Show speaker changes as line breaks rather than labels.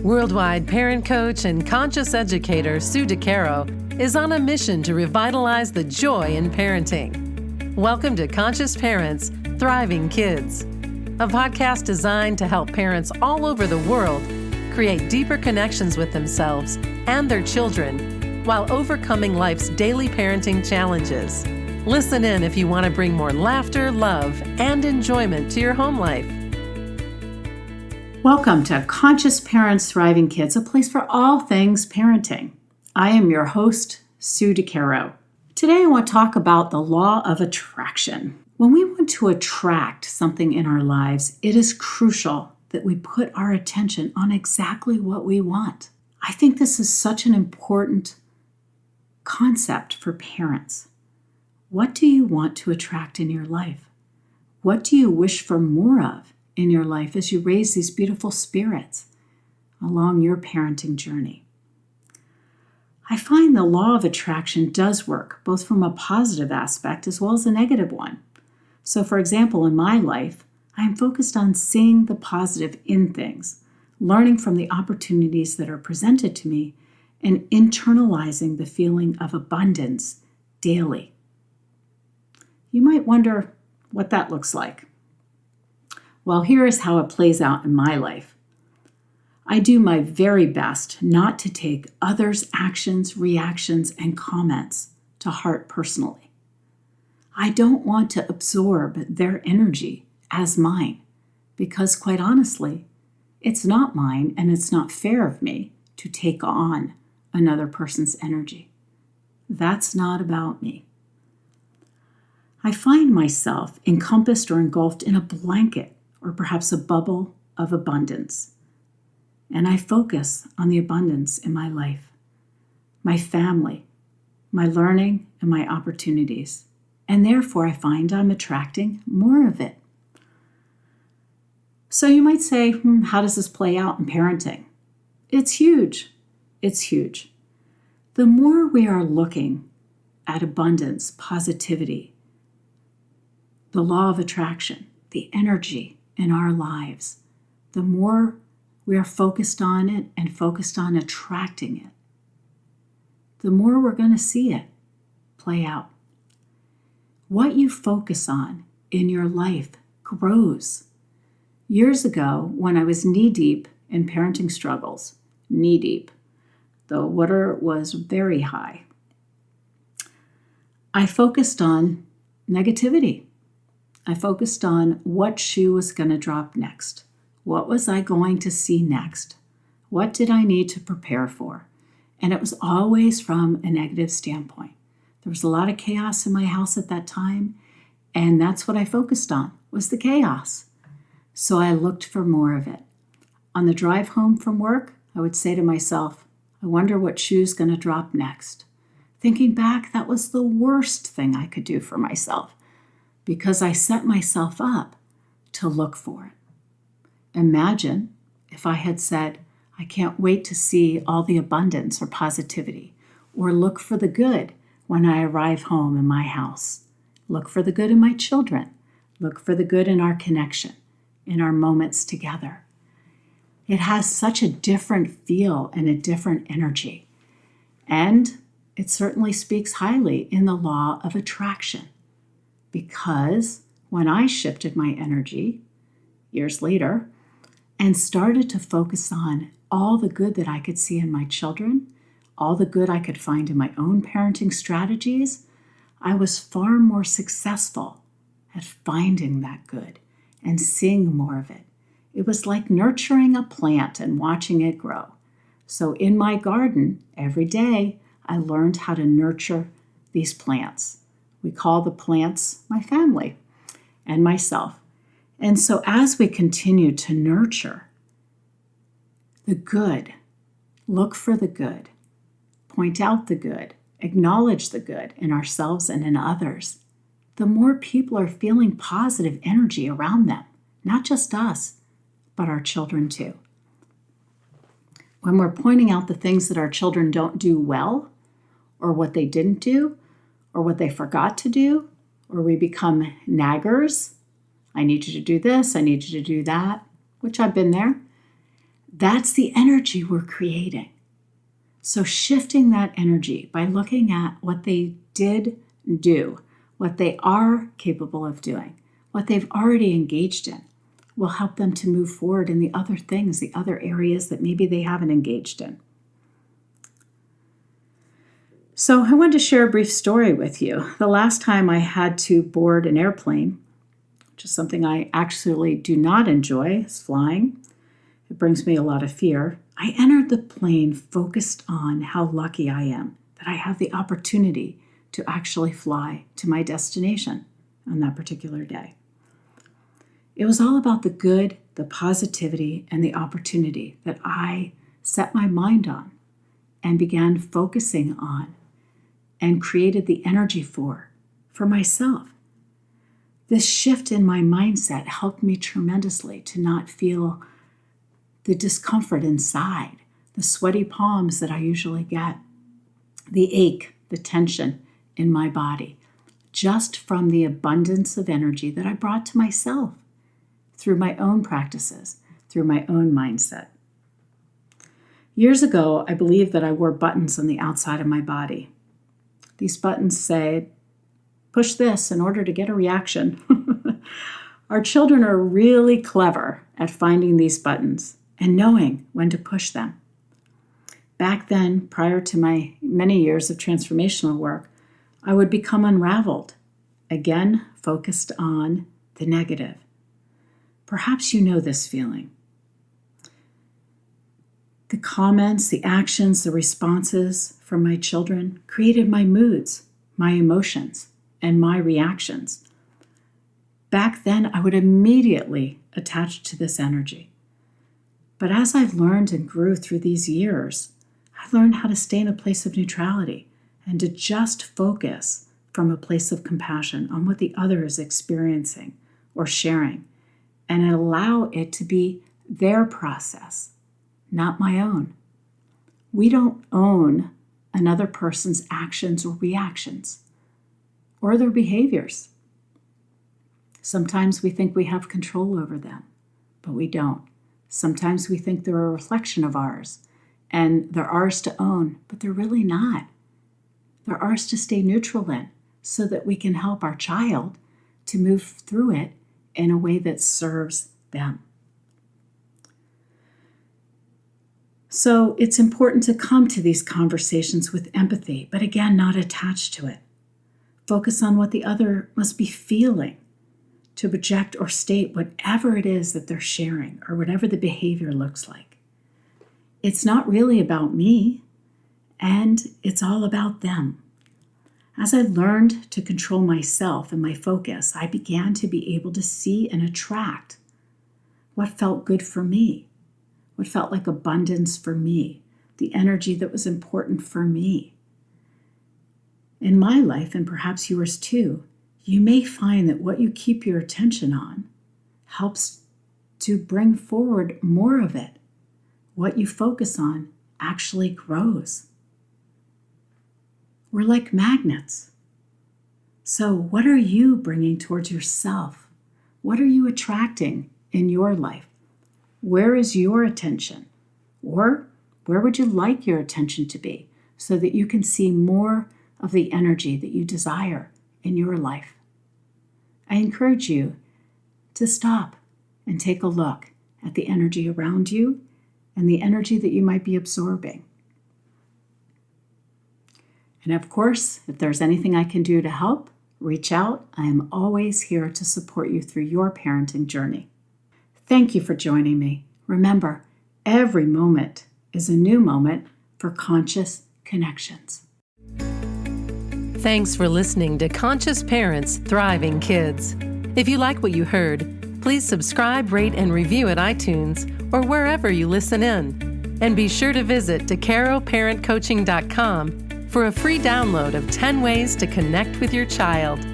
Worldwide parent coach and conscious educator Sue DeCaro is on a mission to revitalize the joy in parenting. Welcome to Conscious Parents, Thriving Kids, a podcast designed to help parents all over the world create deeper connections with themselves and their children while overcoming life's daily parenting challenges. Listen in if you want to bring more laughter, love, and enjoyment to your home life.
Welcome to Conscious Parents, Thriving Kids, a place for all things parenting. I am your host, Sue DeCaro. Today I want to talk about the law of attraction. When we want to attract something in our lives, it is crucial that we put our attention on exactly what we want. I think this is such an important concept for parents. What do you want to attract in your life? What do you wish for more of in your life as you raise these beautiful spirits along your parenting journey? I find the law of attraction does work, both from a positive aspect as well as a negative one. So, for example, in my life, I am focused on seeing the positive in things, learning from the opportunities that are presented to me, and internalizing the feeling of abundance daily. You might wonder what that looks like. Well, here is how it plays out in my life. I do my very best not to take others' actions, reactions, and comments to heart personally. I don't want to absorb their energy as mine because, quite honestly, it's not mine and it's not fair of me to take on another person's energy. That's not about me. I find myself encompassed or engulfed in a blanket or perhaps a bubble of abundance. And I focus on the abundance in my life, my family, my learning, and my opportunities. And therefore, I find I'm attracting more of it. So you might say, how does this play out in parenting? It's huge. It's huge. The more we are looking at abundance, positivity, the law of attraction, the energy in our lives, the more we are focused on it and focused on attracting it, the more we're going to see it play out. What you focus on in your life grows. Years ago, when I was knee-deep in parenting struggles, knee-deep, the water was very high, I focused on negativity. I focused on what shoe was going to drop next. What was I going to see next? What did I need to prepare for? And it was always from a negative standpoint. There was a lot of chaos in my house at that time, and that's what I focused on, was the chaos. So I looked for more of it. On the drive home from work, I would say to myself, I wonder what shoe's going to drop next. Thinking back, that was the worst thing I could do for myself, because I set myself up to look for it. Imagine if I had said, I can't wait to see all the abundance or positivity, or look for the good when I arrive home in my house. Look for the good in my children. Look for the good in our connection, in our moments together. It has such a different feel and a different energy. And it certainly speaks highly in the law of attraction. Because when I shifted my energy years later and started to focus on all the good that I could see in my children, all the good I could find in my own parenting strategies, I was far more successful at finding that good and seeing more of it. It was like nurturing a plant and watching it grow. So in my garden, every day, I learned how to nurture these plants. We call the plants my family and myself. And so as we continue to nurture the good, look for the good, point out the good, acknowledge the good in ourselves and in others, the more people are feeling positive energy around them, not just us, but our children too. When we're pointing out the things that our children don't do well, or what they didn't do, or what they forgot to do, or we become naggers. I need you to do this, I need you to do that, which I've been there. That's the energy we're creating. So shifting that energy by looking at what they did do, what they are capable of doing, what they've already engaged in, will help them to move forward in the other things, the other areas that maybe they haven't engaged in. So I wanted to share a brief story with you. The last time I had to board an airplane, which is something I actually do not enjoy, is flying. It brings me a lot of fear. I entered the plane focused on how lucky I am that I have the opportunity to actually fly to my destination on that particular day. It was all about the good, the positivity, and the opportunity that I set my mind on and began focusing on and created the energy for myself. This shift in my mindset helped me tremendously to not feel the discomfort inside, the sweaty palms that I usually get, the ache, the tension in my body, just from the abundance of energy that I brought to myself through my own practices, through my own mindset. Years ago, I believed that I wore buttons on the outside of my body. These buttons say, push this in order to get a reaction. Our children are really clever at finding these buttons and knowing when to push them. Back then, prior to my many years of transformational work, I would become unraveled, again focused on the negative. Perhaps you know this feeling. The comments, the actions, the responses from my children created my moods, my emotions, and my reactions. Back then, I would immediately attach to this energy. But as I've learned and grew through these years, I've learned how to stay in a place of neutrality and to just focus from a place of compassion on what the other is experiencing or sharing, and allow it to be their process, not my own. We don't own another person's actions or reactions or their behaviors. Sometimes we think we have control over them, but we don't. Sometimes we think they're a reflection of ours and they're ours to own, but they're really not. They're ours to stay neutral in so that we can help our child to move through it in a way that serves them. So it's important to come to these conversations with empathy, but again, not attached to it. Focus on what the other must be feeling to project or state whatever it is that they're sharing or whatever the behavior looks like. It's not really about me, and it's all about them. As I learned to control myself and my focus, I began to be able to see and attract what felt good for me, what felt like abundance for me, the energy that was important for me. In my life, and perhaps yours too, you may find that what you keep your attention on helps to bring forward more of it. What you focus on actually grows. We're like magnets. So what are you bringing towards yourself? What are you attracting in your life? Where is your attention? Or where would you like your attention to be so that you can see more of the energy that you desire in your life? I encourage you to stop and take a look at the energy around you and the energy that you might be absorbing. And of course, if there's anything I can do to help, reach out. I am always here to support you through your parenting journey. Thank you for joining me. Remember, every moment is a new moment for conscious connections.
Thanks for listening to Conscious Parents, Thriving Kids. If you like what you heard, please subscribe, rate, and review at iTunes or wherever you listen in. And be sure to visit DeCaroParentCoaching.com for a free download of 10 ways to connect with your child.